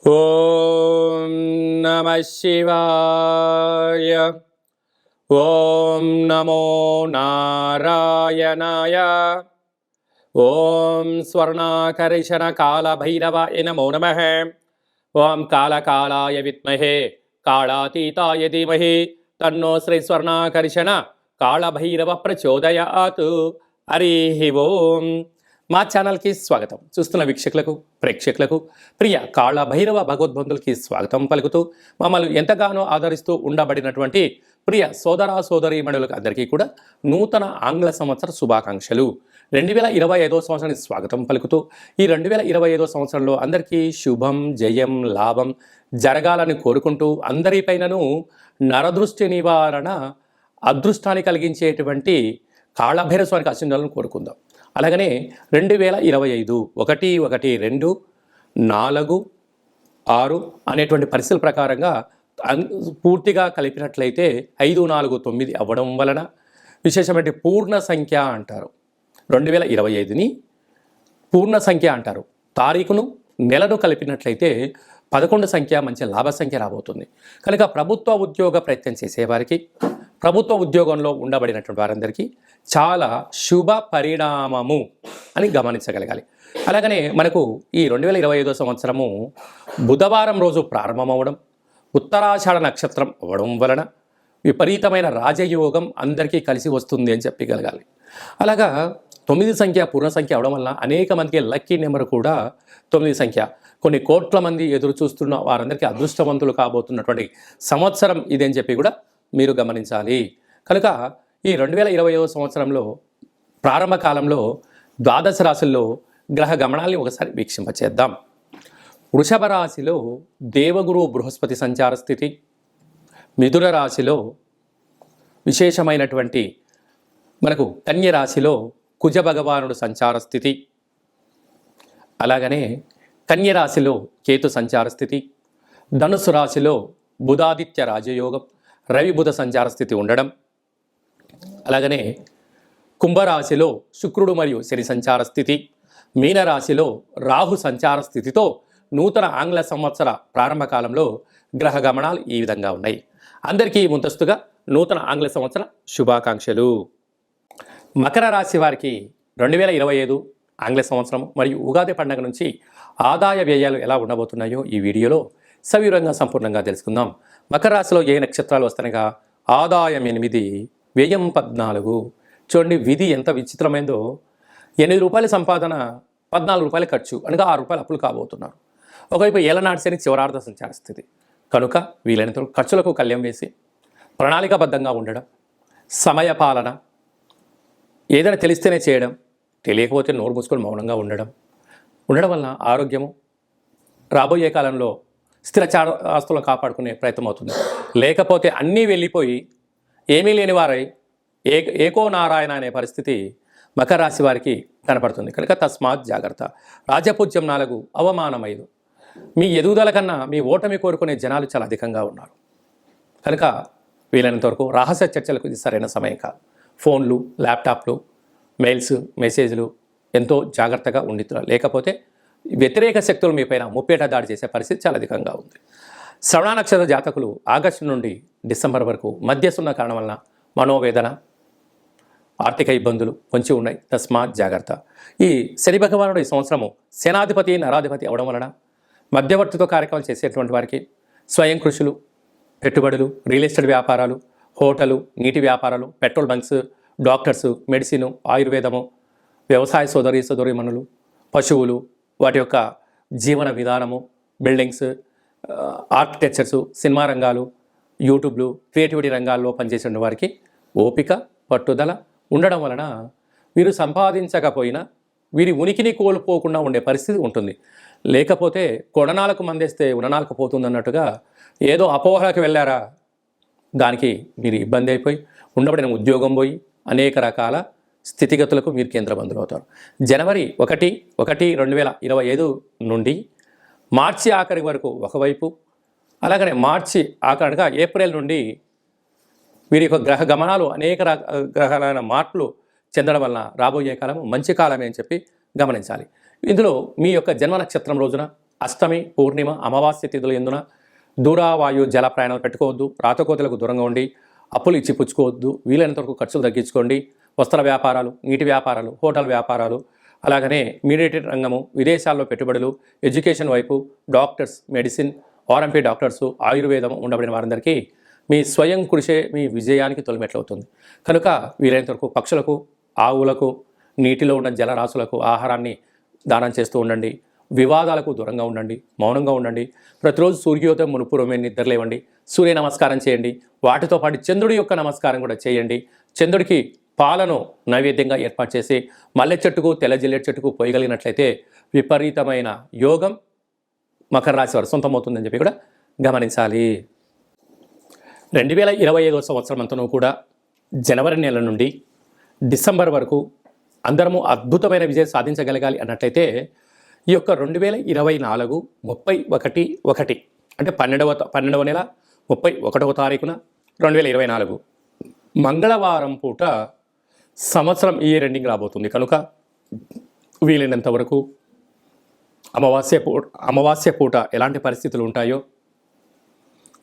ఓం నమః శివాయ. ఓం నమో నారాయణాయ. ఓం స్వర్ణాకర్షణ కాళభైరవాయ నమో నమః. ఓం కాళకాళాయ విద్మహే కాళాతీతాయ ధీమహి తన్నో శ్రీ స్వర్ణాకర్షణ కాళభైరవ ప్రచోదయాత్. హరి ఓం. మా ఛానల్కి స్వాగతం. చూస్తున్న వీక్షకులకు ప్రేక్షకులకు ప్రియ కాళభైరవ భగవద్బంధులకి స్వాగతం పలుకుతూ మమ్మల్ని ఎంతగానో ఆదరిస్తూ ఉండబడినటువంటి ప్రియ సోదర సోదరీమణులకు అందరికీ కూడా నూతన ఆంగ్ల సంవత్సర శుభాకాంక్షలు. 2025 సంవత్సరానికి స్వాగతం పలుకుతూ ఈ 2025 సంవత్సరంలో అందరికీ శుభం జయం లాభం జరగాలని కోరుకుంటూ అందరిపైనను నరదృష్టి నివారణ అదృష్టాన్ని కలిగించేటువంటి కాళభైరవ స్వామికి ఆశీర్వాదాలను కోరుకుందాం. అలాగనే 2025 1 1 2 4 6 అనేటువంటి పరిస్థితుల ప్రకారంగా పూర్తిగా కలిపినట్లయితే 5 4 9 అవ్వడం వలన విశేషమైన పూర్ణ సంఖ్య అంటారు. 2025ని పూర్ణ సంఖ్య అంటారు. తారీఖును నెలను కలిపినట్లయితే 11 సంఖ్య మంచి లాభ సంఖ్య రాబోతుంది. కనుక ప్రభుత్వ ఉద్యోగ ప్రయత్నం చేసేవారికి ప్రభుత్వ ఉద్యోగంలో ఉండబడినటువంటి వారందరికీ చాలా శుభ పరిణామము అని గమనించగలగాలి. అలాగనే మనకు ఈ 2025 సంవత్సరము బుధవారం రోజు ప్రారంభమవడం, ఉత్తరాషాఢ నక్షత్రం అవ్వడం వలన విపరీతమైన రాజయోగం అందరికీ కలిసి వస్తుంది అని చెప్పగలగాలి. అలాగా 9 సంఖ్య పూర్ణ సంఖ్య అవడం వల్ల అనేక మందికి లక్కీ నెంబర్ కూడా 9 సంఖ్య. కొన్ని కోట్ల మంది ఎదురు చూస్తున్న వారందరికీ అదృష్టవంతులు కాబోతున్నటువంటి సంవత్సరం ఇదని చెప్పి కూడా మీరు గమనించాలి. కనుక ఈ 2025 సంవత్సరంలో ప్రారంభ కాలంలో ద్వాదశ రాశుల్లో గ్రహ గమనాల్ని ఒకసారి వీక్షింపచేద్దాం. వృషభ రాశిలో దేవగురు బృహస్పతి సంచార స్థితి, మిథున రాశిలో విశేషమైనటువంటి మనకు కన్య రాశిలో కుజ భగవానుడు సంచార స్థితి, అలాగనే కన్య రాశిలో కేతు సంచార స్థితి, ధనుసు రాశిలో బుధాదిత్య రాజయోగం రవి బుధ సంచార స్థితి ఉండడం, అలాగనే కుంభరాశిలో శుక్రుడు మరియు శని సంచార స్థితి, మీనరాశిలో రాహు సంచార స్థితితో నూతన ఆంగ్ల సంవత్సర ప్రారంభ కాలంలో గ్రహ గమనాలు ఈ విధంగా ఉన్నాయి. అందరికీ ముందస్తుగా నూతన ఆంగ్ల సంవత్సర శుభాకాంక్షలు. మకర రాశి వారికి 2025 ఆంగ్ల సంవత్సరం మరియు ఉగాది పండుగ నుంచి ఆదాయ వ్యయాలు ఎలా ఉండబోతున్నాయో ఈ వీడియోలో సవివరంగా సంపూర్ణంగా తెలుసుకుందాం. మకర రాశిలో ఏ నక్షత్రాలు వస్తాయనగా ఆదాయం 8, వ్యయం 14. చూడండి విధి ఎంత విచిత్రమైందో. 8 రూపాయల సంపాదన, 14 రూపాయల ఖర్చు, అనగా 6 రూపాయలు అప్పులు కాబోతున్నారు. ఒకవైపు ఏలనాటి శని చివరార్థ సంచార స్థితి కనుక వీలైనంత ఖర్చులకు కళ్యం వేసి ప్రణాళికాబద్ధంగా ఉండడం, సమయపాలన, ఏదైనా తెలిస్తేనే చేయడం, తెలియకపోతే నోరు మూసుకొని మౌనంగా ఉండడం వలన ఆరోగ్యము రాబోయే కాలంలో స్థిరచార ఆస్తులను కాపాడుకునే ప్రయత్నం అవుతుంది. లేకపోతే అన్నీ వెళ్ళిపోయి ఏమీ లేని వారై ఏకో నారాయణ అనే పరిస్థితి మకర రాశి వారికి కనపడుతుంది. కనుక తస్మాత్ జాగ్రత్త. రాజపూజ్యం 4, అవమానం 5. మీ ఎదుగుదల కన్నా మీ ఓటమి కోరుకునే జనాలు చాలా అధికంగా ఉన్నారు. కనుక వీలైనంత వరకు రహస్య చర్చలకు ఇది సరైన సమయం కాదు. ఫోన్లు, ల్యాప్టాప్లు, మెయిల్స్, మెసేజ్లు ఎంతో జాగ్రత్తగా ఉండితున్నారు. లేకపోతే వ్యతిరేక శక్తులు మీపైన ముప్పేట దాడి చేసే పరిస్థితి చాలా అధికంగా ఉంది. శ్రవణ నక్షత్ర జాతకులు ఆగస్టు నుండి డిసెంబర్ వరకు మధ్యసున్న కారణం వలన మనోవేదన, ఆర్థిక ఇబ్బందులు పొంచి ఉన్నాయి. తస్మాత్ జాగ్రత్త. ఈ శని భగవానుడు ఈ సంవత్సరము సేనాధిపతి నరాధిపతి అవడం వలన మధ్యవర్తితో కార్యక్రమాలు చేసేటువంటి వారికి స్వయం కృషులు, పెట్టుబడులు, రియల్ ఎస్టేట్ వ్యాపారాలు, హోటలు, నీటి వ్యాపారాలు, పెట్రోల్ బంక్స్, డాక్టర్సు, మెడిసిను, ఆయుర్వేదము, వ్యవసాయ సోదరీమణులు, పశువులు, వాటి యొక్క జీవన విధానము, బిల్డింగ్స్, ఆర్కిటెక్చర్సు, సినిమా రంగాలు, యూట్యూబ్లు, క్రియేటివిటీ రంగాల్లో పనిచేసిన వారికి ఓపిక, పట్టుదల ఉండడం వలన వీరు సంపాదించకపోయినా వీరి ఉనికిని కోల్పోకుండా ఉండే పరిస్థితి ఉంటుంది. లేకపోతే కొడనాలకు మందేస్తే ఉననాలకు పోతుందన్నట్టుగా ఏదో అపోహలకు వెళ్ళారా, దానికి మీరు ఇబ్బంది అయిపోయి ఉండబడిన ఉద్యోగం పోయి అనేక రకాల స్థితిగతులకు మీరు కేంద్రబంధులు అవుతారు. జనవరి 1, 2025 నుండి మార్చి ఆఖరి వరకు ఒకవైపు, అలాగనే మార్చి ఆఖరిగా ఏప్రిల్ నుండి వీరి యొక్క గ్రహ గమనాలు అనేక గ్రహాలైన మార్పులు చెందడం వలన రాబోయే కాలం మంచి కాలమే అని చెప్పి గమనించాలి. ఇందులో మీ యొక్క జన్మ నక్షత్రం రోజున అష్టమి, పూర్ణిమ, అమావాస్య తిథులు ఎందున దూరావాయు జల ప్రయాణాలు పెట్టుకోవద్దు. రాతకోతలకు దూరంగా ఉండి అప్పులు ఇచ్చి పుచ్చుకోవద్దు. వీలైనంత వరకు ఖర్చులు తగ్గించుకోండి. వస్త్ర వ్యాపారాలు, నీటి వ్యాపారాలు, హోటల్ వ్యాపారాలు, అలాగనే మీడియేటెడ్ రంగము, విదేశాల్లో పెట్టుబడులు, ఎడ్యుకేషన్ వైపు, డాక్టర్స్, మెడిసిన్, ఆర్ఎంపీ డాక్టర్సు, ఆయుర్వేదం ఉండబడిన వారందరికీ మీ స్వయం కృషే మీ విజయానికి తొలిమెట్లవుతుంది. కనుక వీలైనంత వరకు పక్షులకు, ఆవులకు, నీటిలో ఉన్న జలరాశులకు ఆహారాన్ని దానం చేస్తూ ఉండండి. వివాదాలకు దూరంగా ఉండండి. మౌనంగా ఉండండి. ప్రతిరోజు సూర్యోదయం మునుపూర్వమే నిద్రలేవండి. సూర్య నమస్కారం చేయండి. వాటితో పాటు చంద్రుడి యొక్క నమస్కారం కూడా చేయండి. చంద్రుడికి పాలను నైవేద్యంగా ఏర్పాటు చేసి మల్లె చెట్టుకు, తెల్ల జిల్లెడు చెట్టుకు పోయగలిగినట్లయితే విపరీతమైన యోగం మకర రాశి వారు సొంతమవుతుందని చెప్పి కూడా గమనించాలి. 2025 సంవత్సరం అంతను కూడా జనవరి నెల నుండి డిసెంబర్ వరకు అందరము అద్భుతమైన విజయం సాధించగలగాలి అన్నట్లయితే ఈ యొక్క 2024 31/1 అంటే 12వ నెల 31వ తారీఖున 2024 మంగళవారం పూట సంవత్సరం ఈ ఎండింగ్ రాబోతుంది. కనుక వీలైనంత వరకు అమావాస్య పూట ఎలాంటి పరిస్థితులు ఉంటాయో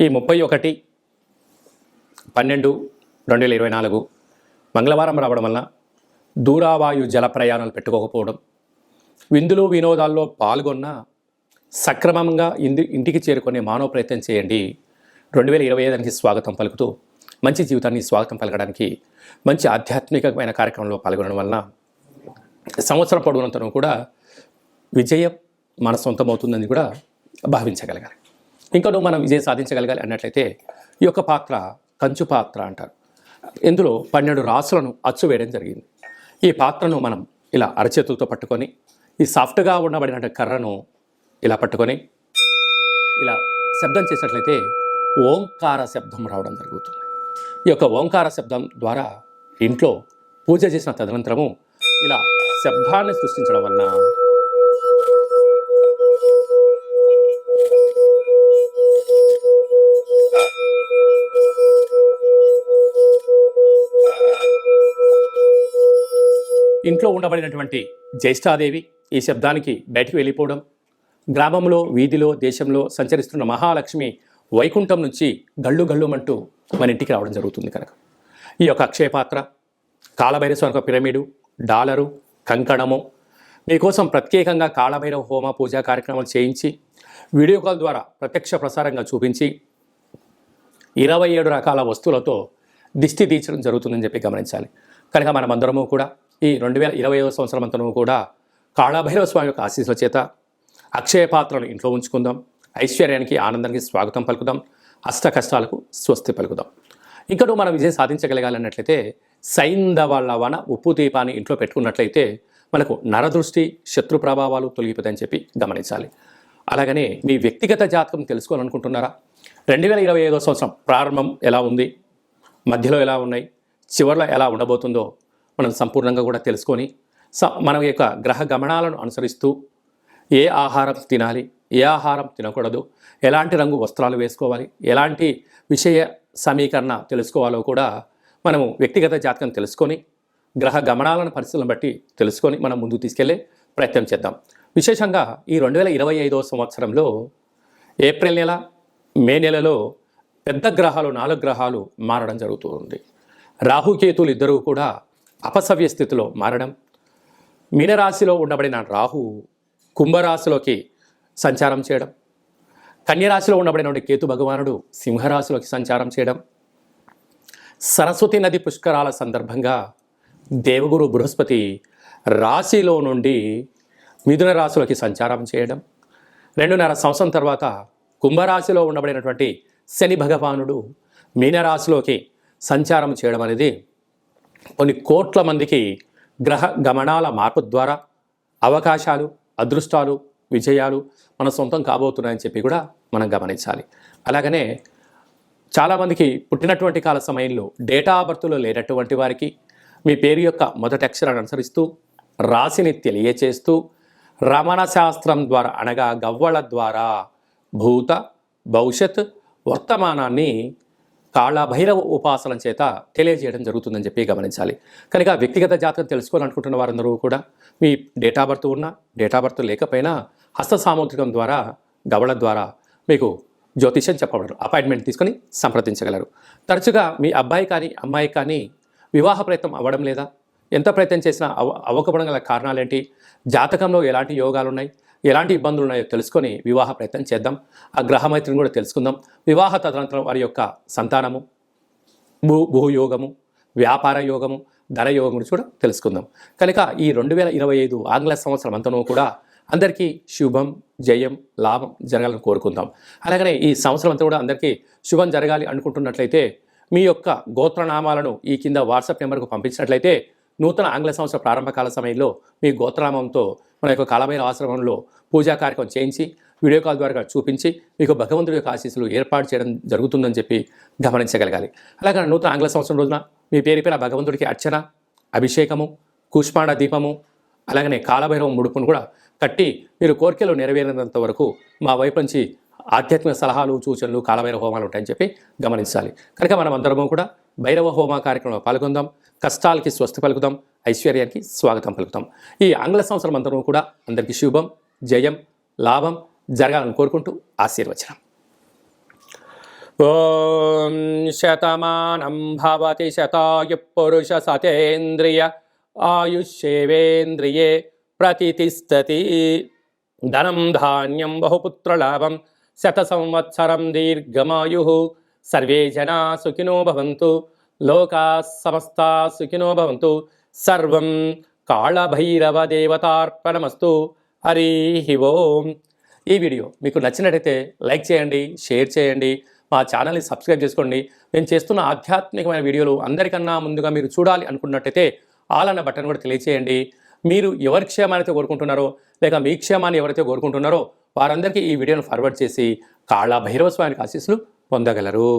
ఈ 31/12/2024 మంగళవారం రావడం వలన దూరావాయు జల ప్రయాణాలు పెట్టుకోకపోవడం, విందులు వినోదాల్లో పాల్గొన్న సక్రమంగా ఇంటికి చేరుకునే మానవ ప్రయత్నం చేయండి. 2025కి స్వాగతం పలుకుతూ మంచి జీవితాన్ని స్వాగతం పలకడానికి మంచి ఆధ్యాత్మికమైన కార్యక్రమంలో పాల్గొనడం వలన సంవత్సరం పొడవునంతను కూడా విజయం మన సొంతమవుతుందని కూడా భావించగలగాలి. ఇంకా మనం విజయం సాధించగలగాలి అన్నట్లయితే ఈ యొక్క పాత్ర కంచు పాత్ర అంటారు. ఇందులో 12 రాసులను అచ్చు వేయడం జరిగింది. ఈ పాత్రను మనం ఇలా అరచేతులతో పట్టుకొని ఈ సాఫ్ట్గా ఉండబడిన కర్రను ఇలా పట్టుకొని ఇలా శబ్దం చేసినట్లయితే ఓంకార శబ్దం రావడం జరుగుతుంది. ఈ యొక్క ఓంకార శబ్దం ద్వారా ఇంట్లో పూజ చేసిన తదనంతరము ఇలా శబ్దాన్ని సృష్టించడం వలన ఇంట్లో ఉండబడినటువంటి జ్యేష్ఠాదేవి ఈ శబ్దానికి బయటికి వెళ్ళిపోవడం, గ్రామంలో, వీధిలో, దేశంలో సంచరిస్తున్న మహాలక్ష్మి వైకుంఠం నుంచి గళ్ళు గళ్ళుమంటూ మన ఇంటికి రావడం జరుగుతుంది. కనుక ఈ యొక్క అక్షయ పాత్ర, కాళభైరవ యొక్క పిరమిడు, డాలరు, కంకణము మీకోసం ప్రత్యేకంగా కాళభైరవ హోమ పూజా కార్యక్రమాలు చేయించి వీడియో కాల్ ద్వారా ప్రత్యక్ష ప్రసారంగా చూపించి 27 రకాల వస్తువులతో దిష్టి తీర్చడం జరుగుతుందని చెప్పి గమనించాలి. కనుక మనమందరము కూడా ఈ 2025 సంవత్సరం అంతను కూడా కాళభైరవ స్వామి యొక్క ఆశీస్సుల చేత అక్షయ పాత్రను ఇంట్లో ఉంచుకుందాం. ఐశ్వర్యానికి, ఆనందానికి స్వాగతం పలుకుదాం. అష్ట కష్టాలకు స్వస్తి పలుకుదాం. ఇక్కడ మనం విజయం సాధించగలగాలన్నట్లయితే సైంధవ లవణ ఉప్పు దీపాన్ని ఇంట్లో పెట్టుకున్నట్లయితే మనకు నరదృష్టి, శత్రు ప్రభావాలు తొలగిపోతాయని చెప్పి గమనించాలి. అలాగనే మీ వ్యక్తిగత జాతకం తెలుసుకోవాలనుకుంటున్నారా? 2025 సంవత్సరం ప్రారంభం ఎలా ఉంది, మధ్యలో ఎలా ఉన్నాయి, చివరిలో ఎలా ఉండబోతుందో మనం సంపూర్ణంగా కూడా తెలుసుకొని మన యొక్క గ్రహ గమనాలను అనుసరిస్తూ ఏ ఆహారం తినాలి, ఏ ఆహారం తినకూడదు, ఎలాంటి రంగు వస్త్రాలు వేసుకోవాలి, ఎలాంటి విషయ సమీకరణ తెలుసుకోవాలో కూడా మనము వ్యక్తిగత జాతకం తెలుసుకొని గ్రహ గమనాలను పరిస్థితులను బట్టి తెలుసుకొని మనం ముందుకు తీసుకెళ్లే ప్రయత్నం చేద్దాం. విశేషంగా ఈ 2025 సంవత్సరంలో ఏప్రిల్ నెల, మే నెలలో పెద్ద గ్రహాలు 4 గ్రహాలు మారడం జరుగుతుంది. రాహుకేతులు ఇద్దరూ కూడా అపసవ్య స్థితిలో మారడం, మీనరాశిలో ఉండబడిన రాహు కుంభరాశిలోకి సంచారం చేయడం, కన్యరాశిలో ఉండబడిన కేతు భగవానుడు సింహరాశిలోకి సంచారం చేయడం, సరస్వతి నది పుష్కరాల సందర్భంగా దేవగురు బృహస్పతి రాశిలో నుండి మిథున రాశిలోకి సంచారం చేయడం, 2.5 సంవత్సరం తర్వాత కుంభరాశిలో ఉండబడినటువంటి శని భగవానుడు మీనరాశిలోకి సంచారం చేయడం అనేది కొన్ని కోట్ల మందికి గ్రహ గమనాల మార్పు ద్వారా అవకాశాలు, అదృష్టాలు, విజయాలు మన సొంతం కాబోతున్నాయని చెప్పి కూడా మనం గమనించాలి. అలాగనే చాలామందికి పుట్టినటువంటి కాల సమయంలో డేటా ఆఫ్ బర్త్లో లేనటువంటి వారికి మీ పేరు యొక్క మొదటి అక్షరాన్ని అనుసరిస్తూ రాశిని తెలియచేస్తూ రమణ శాస్త్రం ద్వారా అనగా గవ్వళ ద్వారా భూత, భవిష్యత్, వర్తమానాన్ని కాళభైరవ ఉపాసన చేత తెలియజేయడం జరుగుతుందని చెప్పి గమనించాలి. కనుక వ్యక్తిగత జాతకం తెలుసుకోవాలనుకుంటున్న వారందరూ కూడా మీ డేట్ ఆఫ్ బర్త్ ఉన్నా, డేట్ ఆఫ్ బర్త్ లేకపోయినా హస్త సాముద్రికం ద్వారా గవళ ద్వారా మీకు జ్యోతిష్యం చెప్పబడరు. అపాయింట్మెంట్ తీసుకొని సంప్రదించగలరు. తరచుగా మీ అబ్బాయి కానీ అమ్మాయి కానీ వివాహ ప్రయత్నం అవ్వడం లేదా, ఎంత ప్రయత్నం చేసినా అవ్వకపోవడం గల కారణాలేంటి, జాతకంలో ఎలాంటి యోగాలు ఉన్నాయి, ఎలాంటి ఇబ్బందులు ఉన్నాయో తెలుసుకొని వివాహ ప్రయత్నం చేద్దాం. ఆ గ్రహమైత్రిని కూడా తెలుసుకుందాం. వివాహ తదనంతరం వారి యొక్క సంతానము, భూయోగము, వ్యాపార యోగము, ధన యోగం గురించి కూడా తెలుసుకుందాం. కనుక ఈ 2025 ఆంగ్ల సంవత్సరం అంతనూ కూడా అందరికీ శుభం, జయం, లాభం జరగాలని కోరుకుందాం. అలాగనే ఈ సంవత్సరం అంతా కూడా అందరికీ శుభం జరగాలి అనుకుంటున్నట్లయితే మీ యొక్క గోత్రనామాలను ఈ కింద వాట్సాప్ నెంబర్కు పంపించినట్లయితే నూతన ఆంగ్ల సంవత్సర ప్రారంభకాల సమయంలో మీ గోత్రనామంతో మన యొక్క కాలభైరవ ఆశ్రమంలో పూజా కార్యక్రమం చేయించి వీడియో కాల్ ద్వారా చూపించి మీకు భగవంతుడి యొక్క ఆశీస్సులు ఏర్పాటు చేయడం జరుగుతుందని చెప్పి గమనించగలగాలి. అలాగే నూతన ఆంగ్ల సంవత్సరం రోజున మీ పేరుపైన భగవంతుడికి అర్చన, అభిషేకము, కూష్మాండ దీపము, అలాగనే కాలభైరవ ముడుపును కూడా కట్టి మీరు కోరికలు నెరవేరినంత వరకు మా వైపు నుంచి ఆధ్యాత్మిక సలహాలు, సూచనలు, కాలభైరవ హోమాలు ఉంటాయని చెప్పి గమనించాలి. కనుక మనం అందరము కూడా భైరవ హోమ కార్యక్రమంలో పాల్గొందాం. కష్టాలకి స్వస్తి పలుకుదాం, ఐశ్వర్యానికి స్వాగతం పలుకుతాం. ఈ ఆంగ్ల సంవత్సరం అందరూ కూడా అందరికీ శుభం, జయం, లాభం జరగాలని కోరుకుంటూ ఆశీర్వచనం. ఓం శతమానం భవతి శతాయు పురుష సతేంద్రియ ఆయుష్యేవేంద్రియే ప్రతిష్టతి. ధనం ధాన్యం బహుపుత్రలాభం శత సంవత్సరం దీర్ఘమాయు. సర్వే జనా సుఖినో భవంతు, లోకా సమస్తా సుఖినో భవంతు. సర్వం కాళభైరవ దేవతార్పణమస్తు. హరి ఓం. ఈ వీడియో మీకు నచ్చినట్టయితే లైక్ చేయండి, షేర్ చేయండి, మా ఛానల్ని సబ్స్క్రైబ్ చేసుకోండి. నేను చేస్తున్న ఆధ్యాత్మికమైన వీడియోలు అందరికన్నా ముందుగా మీరు చూడాలి అనుకున్నట్టయితే ఆల్ అన్న బటన్ కూడా తెలియచేయండి. మీరు ఎవరి క్షేమాన్ని కోరుకుంటున్నారో లేక మీ క్షేమాన్ని ఎవరైతే కోరుకుంటున్నారో వారందరికీ ఈ వీడియోను ఫార్వర్డ్ చేసి కాళభైరవ స్వామికి ఆశీస్సులు పొందగలరు.